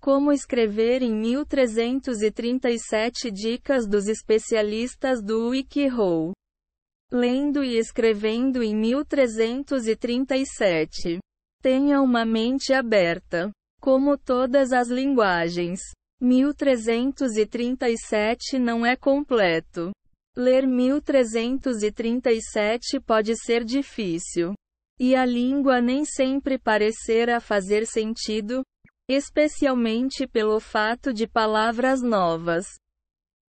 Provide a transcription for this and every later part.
Como escrever em 1337 dicas dos especialistas do WikiHow. Lendo e escrevendo em 1337. Tenha uma mente aberta. Como todas as linguagens. 1337 não é completo. Ler 1337 pode ser difícil. E a língua nem sempre parecerá fazer sentido, especialmente pelo fato de palavras novas,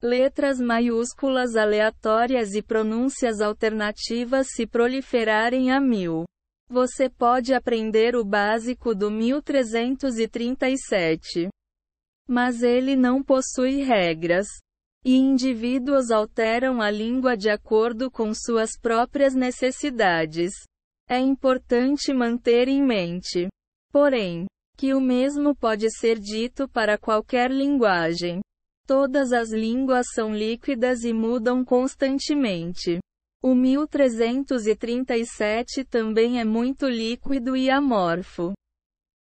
letras maiúsculas aleatórias e pronúncias alternativas se proliferarem a mil. Você pode aprender o básico do 1337. Mas ele não possui regras. E indivíduos alteram a língua de acordo com suas próprias necessidades. É importante manter em mente, porém, que o mesmo pode ser dito para qualquer linguagem. Todas as línguas são líquidas e mudam constantemente. O 1337 também é muito líquido e amorfo.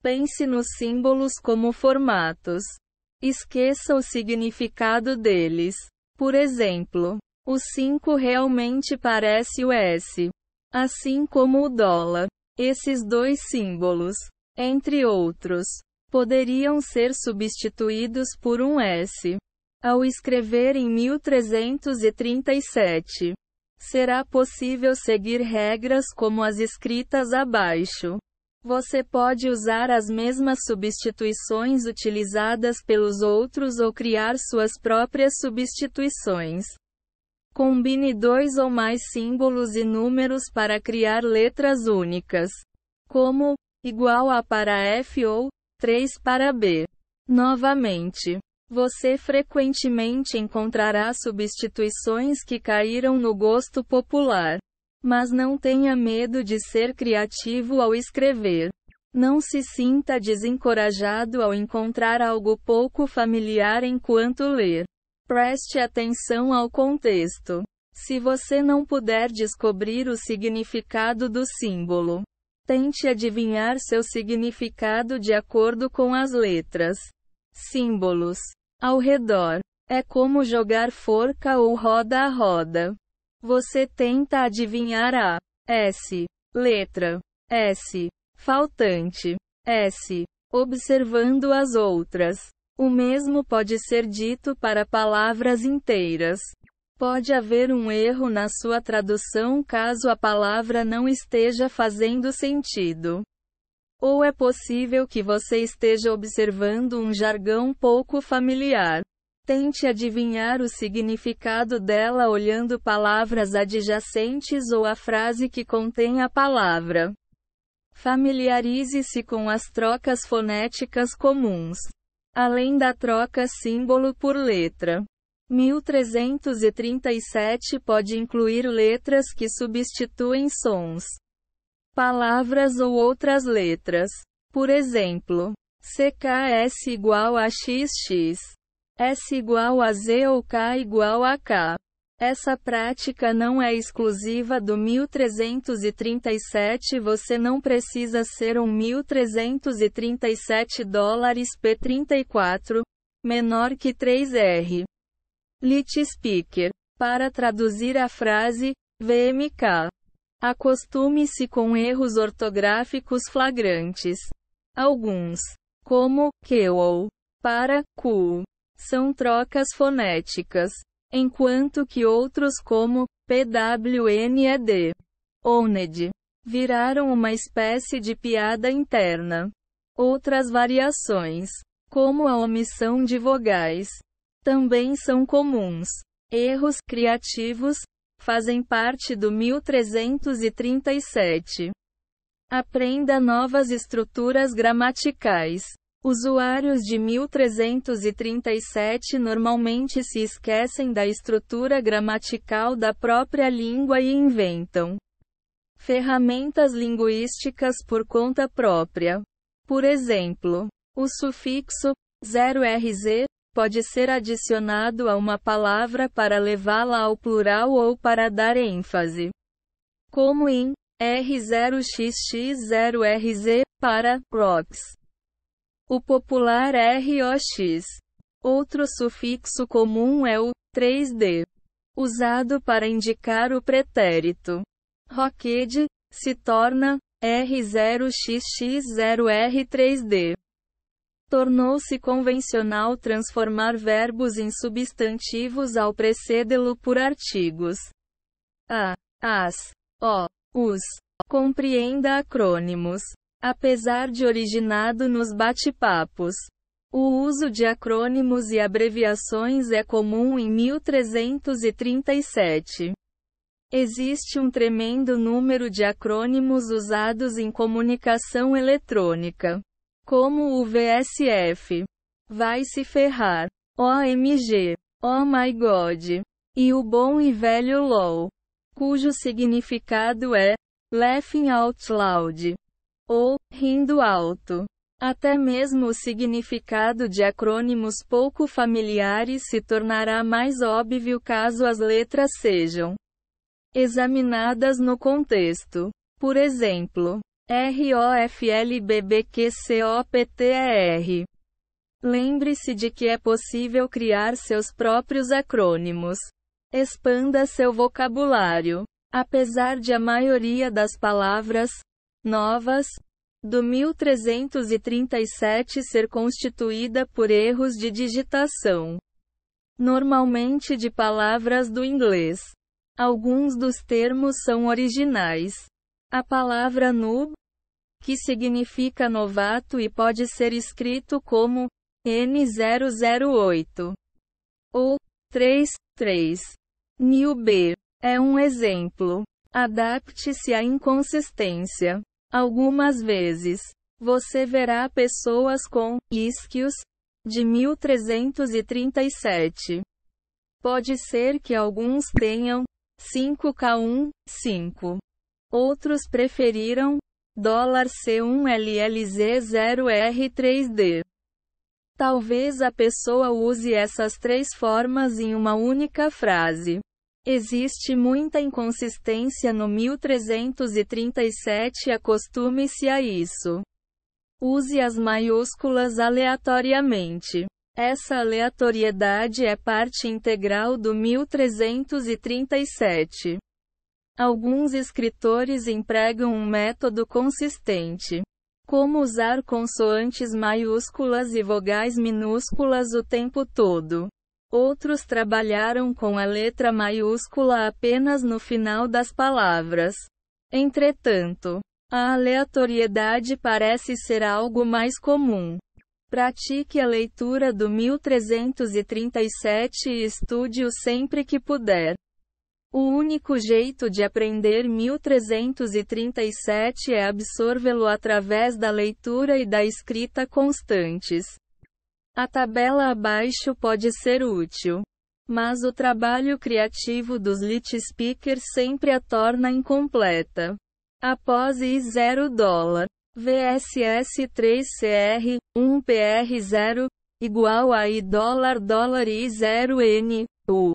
Pense nos símbolos como formatos. Esqueça o significado deles. Por exemplo, o 5 realmente parece o S. Assim como o dólar. Esses dois símbolos, entre outros, poderiam ser substituídos por um S. Ao escrever em 1337, será possível seguir regras como as escritas abaixo. Você pode usar as mesmas substituições utilizadas pelos outros ou criar suas próprias substituições. Combine 2 ou mais símbolos e números para criar letras únicas, como igual a para F ou 3 para B. Novamente, você frequentemente encontrará substituições que caíram no gosto popular. Mas não tenha medo de ser criativo ao escrever. Não se sinta desencorajado ao encontrar algo pouco familiar enquanto ler. Preste atenção ao contexto. Se você não puder descobrir o significado do símbolo, tente adivinhar seu significado de acordo com as letras. Símbolos ao redor. É como jogar forca ou roda a roda. Você tenta adivinhar a S, letra S, faltante S, observando as outras. O mesmo pode ser dito para palavras inteiras. Pode haver um erro na sua tradução caso a palavra não esteja fazendo sentido. Ou é possível que você esteja observando um jargão pouco familiar. Tente adivinhar o significado dela olhando palavras adjacentes ou a frase que contém a palavra. Familiarize-se com as trocas fonéticas comuns. Além da troca símbolo por letra. 1337 pode incluir letras que substituem sons, palavras ou outras letras. Por exemplo, CKS igual a XX. S igual a Z ou K igual a K. Essa prática não é exclusiva do 1337. Você não precisa ser um 1337 dólares P34, menor que 3R. Lit Speaker. Para traduzir a frase, VMK. Acostume-se com erros ortográficos flagrantes. Alguns, como que ou para cu, são trocas fonéticas, enquanto que outros como PWNED, ONED, viraram uma espécie de piada interna. Outras variações, como a omissão de vogais, também são comuns. Erros criativos fazem parte do 1337. Aprenda novas estruturas gramaticais. Usuários de 1337 normalmente se esquecem da estrutura gramatical da própria língua e inventam ferramentas linguísticas por conta própria. Por exemplo, o sufixo 0RZ pode ser adicionado a uma palavra para levá-la ao plural ou para dar ênfase, como em R0XX0RZ para rocks. o popular ROX. Outro sufixo comum é o 3D, usado para indicar o pretérito. Rocked se torna R0XX0R3D. Tornou-se convencional transformar verbos em substantivos ao precedê-lo por artigos. As, os. Compreenda acrônimos. Apesar de originado nos bate-papos, o uso de acrônimos e abreviações é comum em 1337. Existe um tremendo número de acrônimos usados em comunicação eletrônica, como o VSF, vai se ferrar, OMG, Oh my God, e o bom e velho LOL, cujo significado é laughing out loud, ou rindo alto. Até mesmo o significado de acrônimos pouco familiares se tornará mais óbvio caso as letras sejam examinadas no contexto. Por exemplo, ROFLBBQCOPTER. Lembre-se de que é possível criar seus próprios acrônimos. Expanda seu vocabulário. Apesar de a maioria das palavras novas do 1337 ser constituída por erros de digitação, normalmente de palavras do inglês, alguns dos termos são originais. A palavra noob, que significa novato e pode ser escrito como N008 ou 33. Newbie é um exemplo. Adapte-se à inconsistência. Algumas vezes, você verá pessoas com isquios de 1337. Pode ser que alguns tenham 5K15. Outros preferiram $C1LLZ0R3D. Talvez a pessoa use essas três formas em uma única frase. Existe muita inconsistência no 1337 e acostume-se a isso. Use as maiúsculas aleatoriamente. Essa aleatoriedade é parte integral do 1337. Alguns escritores empregam um método consistente, como usar consoantes maiúsculas e vogais minúsculas o tempo todo. Outros trabalharam com a letra maiúscula apenas no final das palavras. Entretanto, a aleatoriedade parece ser algo mais comum. Pratique a leitura do 1337 e estude-o sempre que puder. O único jeito de aprender 1337 é absorvê-lo através da leitura e da escrita constantes. A tabela abaixo pode ser útil, mas o trabalho criativo dos lit speakers sempre a torna incompleta. Após $0, VSS 3CR, 1PR0, igual a $, $I0N, U.